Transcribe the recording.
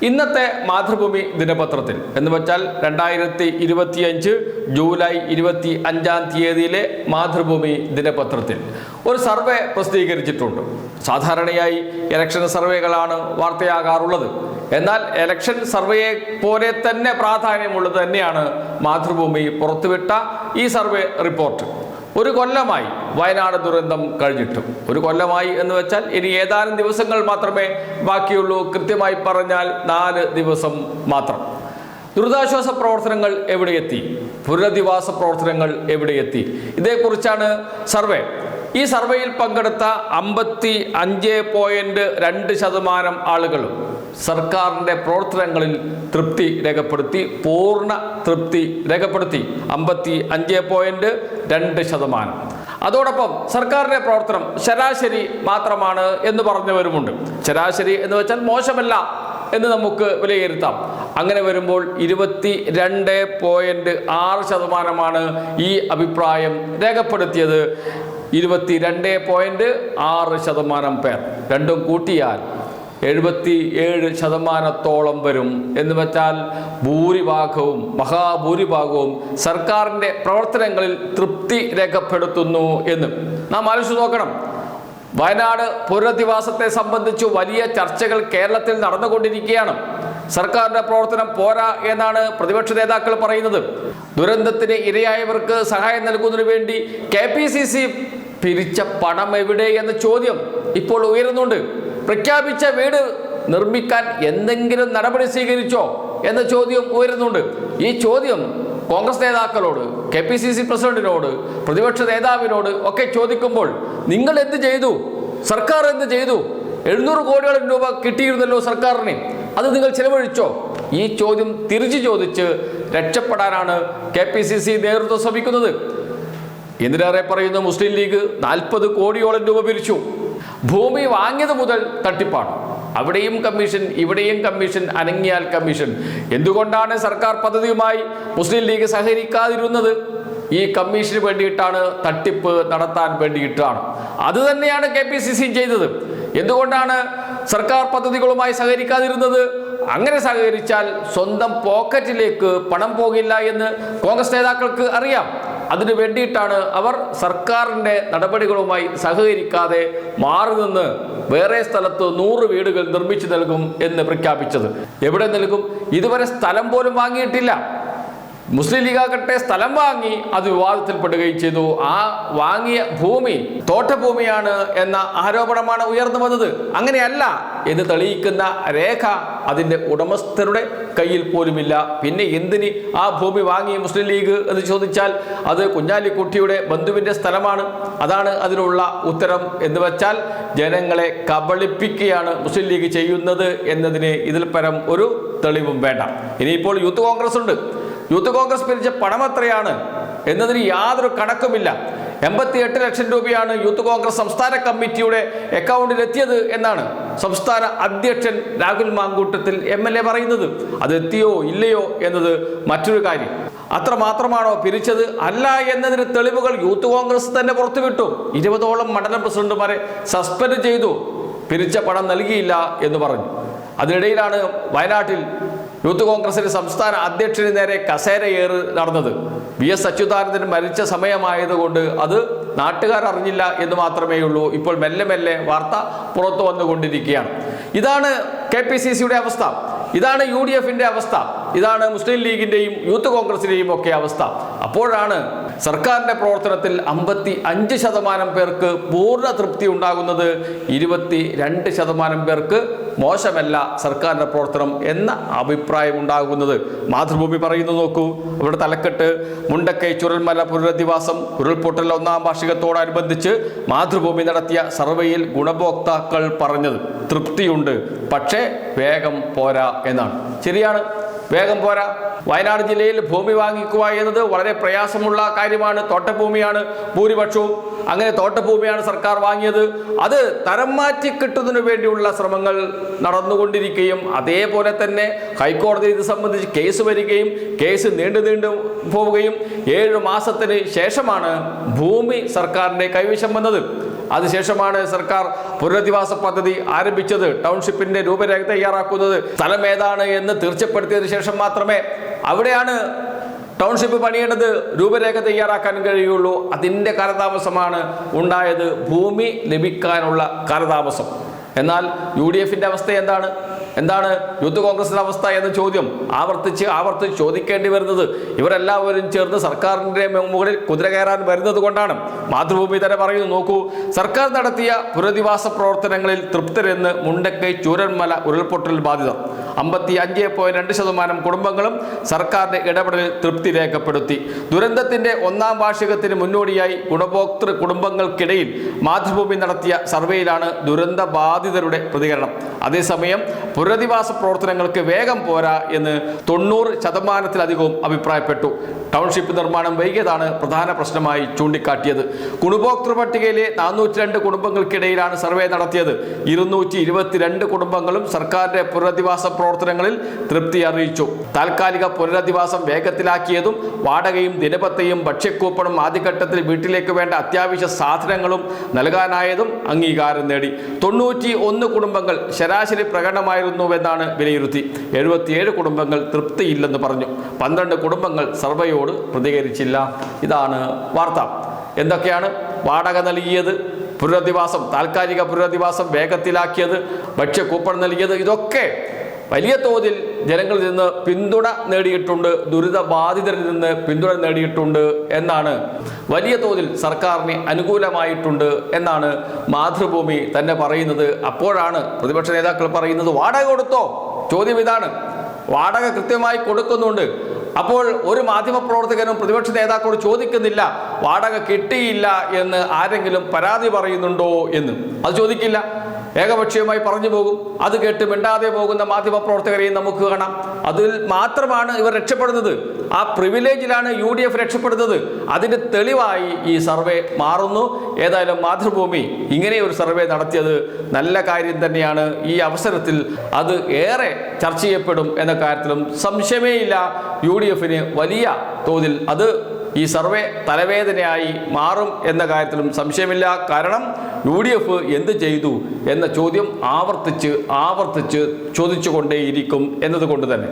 ഇന്നത്തെ മാതൃഭൂമി ദിനപത്രത്തിൽ എന്ന് വെച്ചാൽ 2025 ജൂലൈ 25 മാതൃഭൂമി ദിനപത്രത്തിൽ ഒരു സർവേ പ്രസിദ്ധീകരിച്ചിട്ടുണ്ട്. സാധാരണയായി ഇലക്ഷൻ സർവേകളാണ് വാർത്തയാകാറുള്ളത്. എന്നാൽ ഇലക്ഷൻ സർവേയെ പോലെ തന്നെ പ്രാധാന്യമുള്ളത് തന്നെയാണ് മാതൃഭൂമി പുറത്തുവിട്ട ഈ സർവേ റിപ്പോർട്ട്. ഒരു കൊല്ലമായി വയനാട് ദുരന്തം കഴിഞ്ഞിട്ടും, ഒരു കൊല്ലമായി എന്ന് വെച്ചാൽ ഇനി ഏതാനും ദിവസങ്ങൾ മാത്രമേ ബാക്കിയുള്ളൂ. കൃത്യമായി പറഞ്ഞാൽ 4 ദിവസം മാത്രം. ദുരിതാശ്വാസ പ്രവർത്തനങ്ങൾ എവിടെയെത്തി? പുനരധിവാസ പ്രവർത്തനങ്ങൾ എവിടെയെത്തി? ഇതേക്കുറിച്ചാണ് സർവേ. ഈ സർവേയിൽ പങ്കെടുത്ത 55.2% ആളുകളും സർക്കാരിൻ്റെ പ്രവർത്തനങ്ങളിൽ തൃപ്തി രേഖപ്പെടുത്തി, പൂർണ്ണ തൃപ്തി രേഖപ്പെടുത്തി. 55.2%. അതോടൊപ്പം സർക്കാരിൻ്റെ പ്രവർത്തനം ശരാശരി മാത്രമാണ് എന്ന് പറഞ്ഞവരുമുണ്ട്. ശരാശരി എന്ന് വെച്ചാൽ മോശമല്ല എന്ന് നമുക്ക് വിലയിരുത്താം. അങ്ങനെ വരുമ്പോൾ 22.6% ഈ അഭിപ്രായം രേഖപ്പെടുത്തിയത്. 22.6% പേർ. രണ്ടും കൂട്ടിയാൽ 77% വരും. എന്ന് വെച്ചാൽ ഭൂരിഭാഗവും, മഹാഭൂരിഭാഗവും സർക്കാരിൻ്റെ പ്രവർത്തനങ്ങളിൽ തൃപ്തി രേഖപ്പെടുത്തുന്നു എന്ന് നാം ആലോചിച്ച് നോക്കണം. വയനാട് പുനരധിവാസത്തെ സംബന്ധിച്ച് വലിയ ചർച്ചകൾ കേരളത്തിൽ നടന്നുകൊണ്ടിരിക്കുകയാണ്. സർക്കാരിൻ്റെ പ്രവർത്തനം പോരാ എന്നാണ് പ്രതിപക്ഷ നേതാക്കൾ പറയുന്നത്. ദുരന്തത്തിന് ഇരയായവർക്ക് സഹായം നൽകുന്നതിന് വേണ്ടി KPCC പിരിച്ച പണം എവിടെ എന്ന ചോദ്യം ഇപ്പോൾ ഉയരുന്നുണ്ട്. പ്രഖ്യാപിച്ച വീട് നിർമ്മിക്കാൻ എന്തെങ്കിലും നടപടി സ്വീകരിച്ചോ എന്ന ചോദ്യം ഉയരുന്നുണ്ട്. ഈ ചോദ്യം കോൺഗ്രസ് നേതാക്കളോട്, KPCC പ്രസിഡന്റിനോട്, പ്രതിപക്ഷ നേതാവിനോട് ഒക്കെ ചോദിക്കുമ്പോൾ നിങ്ങൾ എന്ത് ചെയ്തു, സർക്കാർ എന്ത് ചെയ്തു? 700 കോടിയോളം രൂപ കിട്ടിയിരുന്നല്ലോ സർക്കാരിന്, അത് നിങ്ങൾ ചെലവഴിച്ചോ? ഈ ചോദ്യം തിരിച്ചു ചോദിച്ച് രക്ഷപ്പെടാനാണ് KPCC നേതൃത്വം ശ്രമിക്കുന്നത്. എന്തിനേറെ പറയുന്നു, മുസ്ലിം ലീഗ് 40 കോടിയോളം രൂപ പിരിച്ചു. ഭൂമി വാങ്ങിയത് മുതൽ തട്ടിപ്പാണ്. അവിടെയും കമ്മീഷൻ, ഇവിടെയും കമ്മീഷൻ, അനങ്ങിയാൽ കമ്മീഷൻ. എന്തുകൊണ്ടാണ് സർക്കാർ പദ്ധതിയുമായി മുസ്ലിം ലീഗ് സഹകരിക്കാതിരുന്നത്? ഈ കമ്മീഷന് വേണ്ടിയിട്ടാണ്, തട്ടിപ്പ് നടത്താൻ വേണ്ടിയിട്ടാണ്. അത് തന്നെയാണ് KPCC ചെയ്തത്. എന്തുകൊണ്ടാണ് സർക്കാർ പദ്ധതികളുമായി സഹകരിക്കാതിരുന്നത്? അങ്ങനെ സഹകരിച്ചാൽ സ്വന്തം പോക്കറ്റിലേക്ക് പണം പോകില്ല എന്ന് കോൺഗ്രസ് നേതാക്കൾക്ക് അറിയാം. അതിനു വേണ്ടിയിട്ടാണ് അവർ സർക്കാരിൻ്റെ നടപടികളുമായി സഹകരിക്കാതെ മാറി നിന്ന് വേറെ സ്ഥലത്ത് 100 വീടുകൾ നിർമ്മിച്ചു നൽകും എന്ന് പ്രഖ്യാപിച്ചത്. എവിടെ നൽകും? ഇതുവരെ സ്ഥലം പോലും വാങ്ങിയിട്ടില്ല. മുസ്ലിം ലീഗാകട്ടെ സ്ഥലം വാങ്ങി, അത് വിവാദത്തിൽപ്പെടുകയും ചെയ്തു. ആ വാങ്ങിയ ഭൂമി തോട്ടഭൂമിയാണ് എന്ന ആരോപണമാണ് ഉയർന്നു വന്നത്. അങ്ങനെയല്ല എന്ന് തെളിയിക്കുന്ന രേഖ അതിൻ്റെ ഉടമസ്ഥരുടെ കയ്യിൽ പോലുമില്ല. പിന്നെ എന്തിന് ആ ഭൂമി വാങ്ങി മുസ്ലിം ലീഗ് എന്ന് ചോദിച്ചാൽ അത് കുഞ്ഞാലിക്കുട്ടിയുടെ ബന്ധുവിൻ്റെ സ്ഥലമാണ്. അതാണ് അതിനുള്ള ഉത്തരം. എന്ന് വെച്ചാൽ ജനങ്ങളെ കബളിപ്പിക്കുകയാണ് മുസ്ലിം ലീഗ് ചെയ്യുന്നത് എന്നതിന് ഇതിൽ പരം ഒരു തെളിവും വേണ്ട. ഇനിയിപ്പോൾ യൂത്ത് കോൺഗ്രസ് ഉണ്ട്. യൂത്ത് കോൺഗ്രസ് പിരിച്ച പണം എത്രയാണ് എന്നതിന് യാതൊരു കണക്കുമില്ല. 88 ലക്ഷം രൂപയാണ് യൂത്ത് കോൺഗ്രസ് സംസ്ഥാന കമ്മിറ്റിയുടെ അക്കൗണ്ടിൽ എത്തിയത് എന്നാണ് സംസ്ഥാന അധ്യക്ഷൻ രാഹുൽ മാങ്കൂട്ടത്തിൽ MLA പറയുന്നത്. അത് എത്തിയോ ഇല്ലയോ എന്നത് മറ്റൊരു കാര്യം. അത്ര മാത്രമാണോ പിരിച്ചത്? അല്ല എന്നതിന് തെളിവുകൾ യൂത്ത് കോൺഗ്രസ് തന്നെ പുറത്തുവിട്ടു. 20ഓളം മണ്ഡലം പ്രസിഡന്റുമാരെ സസ്പെൻഡ് ചെയ്തു, പിരിച്ച പണം നൽകിയില്ല എന്ന് പറഞ്ഞു. അതിനിടയിലാണ് വയനാട്ടിൽ യൂത്ത് കോൺഗ്രസിന്റെ സംസ്ഥാന അധ്യക്ഷന് നേരെ കസേരയേറ് നടന്നത്. VS അച്യുതാനന്ദൻ മരിച്ച സമയമായതുകൊണ്ട് അത് നാട്ടുകാർ അറിഞ്ഞില്ല എന്ന് മാത്രമേ ഉള്ളൂ. ഇപ്പോൾ മെല്ലെ മെല്ലെ വാർത്ത പുറത്തു വന്നുകൊണ്ടിരിക്കുകയാണ്. ഇതാണ് KPCCയുടെ അവസ്ഥ, ഇതാണ് UDFന്റെ അവസ്ഥ, ഇതാണ് മുസ്ലിം ലീഗിന്റെയും യൂത്ത് കോൺഗ്രസിന്റെയും ഒക്കെ അവസ്ഥ. അപ്പോഴാണ് സർക്കാരിന്റെ പ്രവർത്തനത്തിൽ 55% പേർക്ക് പൂർണ്ണ തൃപ്തി ഉണ്ടാകുന്നത്. 22% പേർക്ക് മോശമല്ല സർക്കാരിന്റെ പ്രവർത്തനം എന്ന അഭിപ്രായം ഉണ്ടാകുന്നത്. മാതൃഭൂമി പറയുന്നു നോക്കൂ. ഇവിടെ തലക്കെട്ട്: മുണ്ടക്കൈ ചുരൽമല പുനരധിവാസം ഉരുൾപൊട്ടൽ 1ാം വാർഷികത്തോടനുബന്ധിച്ച് മാതൃഭൂമി നടത്തിയ സർവേയിൽ ഗുണഭോക്താക്കൾ പറഞ്ഞത് തൃപ്തിയുണ്ട്, പക്ഷേ വേഗം പോരാ എന്നാണ്. ശരിയാണ്, വേഗം പോരാ. വയനാട് ജില്ലയിൽ ഭൂമി വാങ്ങിക്കുക എന്നത് വളരെ പ്രയാസമുള്ള കാര്യമാണ്. തോട്ടഭൂമിയാണ് ഭൂരിപക്ഷവും. അങ്ങനെ തോട്ടഭൂമിയാണ് സർക്കാർ വാങ്ങിയത്. അത് തരം മാറ്റി കിട്ടുന്നതിന് വേണ്ടിയുള്ള ശ്രമങ്ങൾ നടന്നുകൊണ്ടിരിക്കുകയും അതേപോലെ തന്നെ ഹൈക്കോടതി ഇത് സംബന്ധിച്ച് കേസ് വരികയും കേസ് നീണ്ടു പോവുകയും 7 മാസത്തിന് ശേഷമാണ് ഭൂമി സർക്കാരിൻ്റെ കൈവശം വന്നത്. അതിനുശേഷമാണ് സർക്കാർ പുനരധിവാസ പദ്ധതി ആരംഭിച്ചത്. ടൗൺഷിപ്പിന്റെ രൂപരേഖ തയ്യാറാക്കുന്നത് സ്ഥലം ഏതാണ് എന്ന് തീർച്ചപ്പെടുത്തിയതിനു ശേഷം മാത്രമേ അവിടെയാണ് ടൗൺഷിപ്പ് പണിയേണ്ടത് രൂപരേഖ തയ്യാറാക്കാൻ കഴിയുള്ളൂ. അതിൻ്റെ കാലതാമസമാണ് ഉണ്ടായത്, ഭൂമി ലഭിക്കാനുള്ള കാലതാമസം. എന്നാൽ UDFന്റെ അവസ്ഥ എന്താണ് യൂത്ത് കോൺഗ്രസിന്റെ അവസ്ഥ എന്ന ചോദ്യം ആവർത്തിച്ച് ചോദിക്കേണ്ടി വരുന്നത് ഇവരെല്ലാവരും ചേർന്ന് സർക്കാരിന്റെ മുകളിൽ കുതിര കയറാൻ വരുന്നത് കൊണ്ടാണ്. മാതൃഭൂമി തന്നെ പറയുന്നു, നോക്കൂ, സർക്കാർ നടത്തിയ പുനരധിവാസ പ്രവർത്തനങ്ങളിൽ തൃപ്തരെന്ന് മുണ്ടക്കൈ ചൂരന്മല ഉരുൾപൊട്ടൽ ബാധിതർ. 55.2% കുടുംബങ്ങളും സർക്കാരിന്റെ ഇടപെടലിൽ തൃപ്തി രേഖപ്പെടുത്തി. ദുരന്തത്തിന്റെ 1ാം വാർഷികത്തിന് മുന്നോടിയായി ഗുണഭോക്തൃ കുടുംബങ്ങൾക്കിടയിൽ മാതൃഭൂമി നടത്തിയ സർവേയിലാണ് ദുരന്ത ബാധിതരുടെ പ്രതികരണം. അതേസമയം പുനരധിവാസ പ്രവർത്തനങ്ങൾക്ക് വേഗം പോരാ എന്ന് 90% അഭിപ്രായപ്പെട്ടു. ടൗൺഷിപ്പ് നിർമ്മാണം വൈകിയതാണ് പ്രധാന പ്രശ്നമായി ചൂണ്ടിക്കാട്ടിയത്. ഗുണഭോക്തൃ പട്ടികയിലെ 402 കുടുംബങ്ങൾക്കിടയിലാണ് സർവേ നടത്തിയത്. 222 കുടുംബങ്ങളും സർക്കാരിന്റെ പുനരധിവാസ പ്രവർത്തനങ്ങളിൽ തൃപ്തി അറിയിച്ചു. താൽക്കാലിക പുനരധിവാസം വേഗത്തിലാക്കിയതും വാടകയും ദിനപത്തയും ഭക്ഷ്യക്കൂപ്പണും ആദ്യഘട്ടത്തിൽ വീട്ടിലേക്ക് വേണ്ട അത്യാവശ്യ സാധനങ്ങളും നൽകാനായതും അംഗീകാരം നേടി. 91 കുടുംബങ്ങൾ ശരാശരി പ്രകടനമായിരുന്നുവെന്നാണ് വിലയിരുത്തി. 77 കുടുംബങ്ങൾ തൃപ്തിയില്ലെന്ന് പറഞ്ഞു. 12 കുടുംബങ്ങൾ സർവേയോട് പ്രതികരിച്ചില്ല. ഇതാണ് വാർത്ത. എന്തൊക്കെയാണ് വാടക നൽകിയത്, പുനരധിവാസം, താൽക്കാലിക പുനരധിവാസം വേഗത്തിലാക്കിയത്, ഭക്ഷ്യക്കൂപ്പൺ നൽകിയത്, ഇതൊക്കെ വലിയ തോതിൽ ജനങ്ങളിൽ നിന്ന് പിന്തുണ നേടിയിട്ടുണ്ട്, ദുരിതബാധിതരിൽ നിന്ന് പിന്തുണ നേടിയിട്ടുണ്ട് എന്നാണ്, വലിയ തോതിൽ സർക്കാരിന് അനുകൂലമായിട്ടുണ്ട് എന്നാണ് മാതൃഭൂമി തന്നെ പറയുന്നത്. അപ്പോഴാണ് പ്രതിപക്ഷ നേതാക്കൾ പറയുന്നത് വാടക കൊടുത്തോ? ചോദ്യം ഇതാണ്. വാടക കൃത്യമായി കൊടുക്കുന്നുണ്ട്. അപ്പോൾ ഒരു മാധ്യമപ്രവർത്തകനും പ്രതിപക്ഷ നേതാക്കളോട് ചോദിക്കുന്നില്ല വാടക കിട്ടിയില്ല എന്ന് ആരെങ്കിലും പരാതി പറയുന്നുണ്ടോ എന്ന്. അത് ചോദിക്കില്ല, ഏകപക്ഷീയമായി പറഞ്ഞു പോകും. അത് കേട്ട് മിണ്ടാതെ പോകുന്ന മാധ്യമപ്രവർത്തകരെയും നമുക്ക് കാണാം. അതിൽ മാത്രമാണ് ഇവർ രക്ഷപ്പെടുന്നത്. ആ പ്രിവിലേജിലാണ് UDF രക്ഷപ്പെടുന്നത്. അതിൻ്റെ തെളിവായി ഈ സർവേ മാറുന്നു. ഏതായാലും മാതൃഭൂമി ഇങ്ങനെ ഒരു സർവേ നടത്തിയത് നല്ല കാര്യം തന്നെയാണ്. ഈ അവസരത്തിൽ അത് ഏറെ ചർച്ച ചെയ്യപ്പെടും എന്ന കാര്യത്തിലും സംശയമേയില്ല. UDFന് വലിയ തോതിൽ അത് ഈ സർവേ തലവേദനയായി മാറും എന്ന കാര്യത്തിലും സംശയമില്ല. കാരണം UDF എന്ത് ചെയ്തു എന്ന ചോദ്യം ആവർത്തിച്ച് ചോദിച്ചുകൊണ്ടേയിരിക്കും എന്നതുകൊണ്ട് തന്നെ.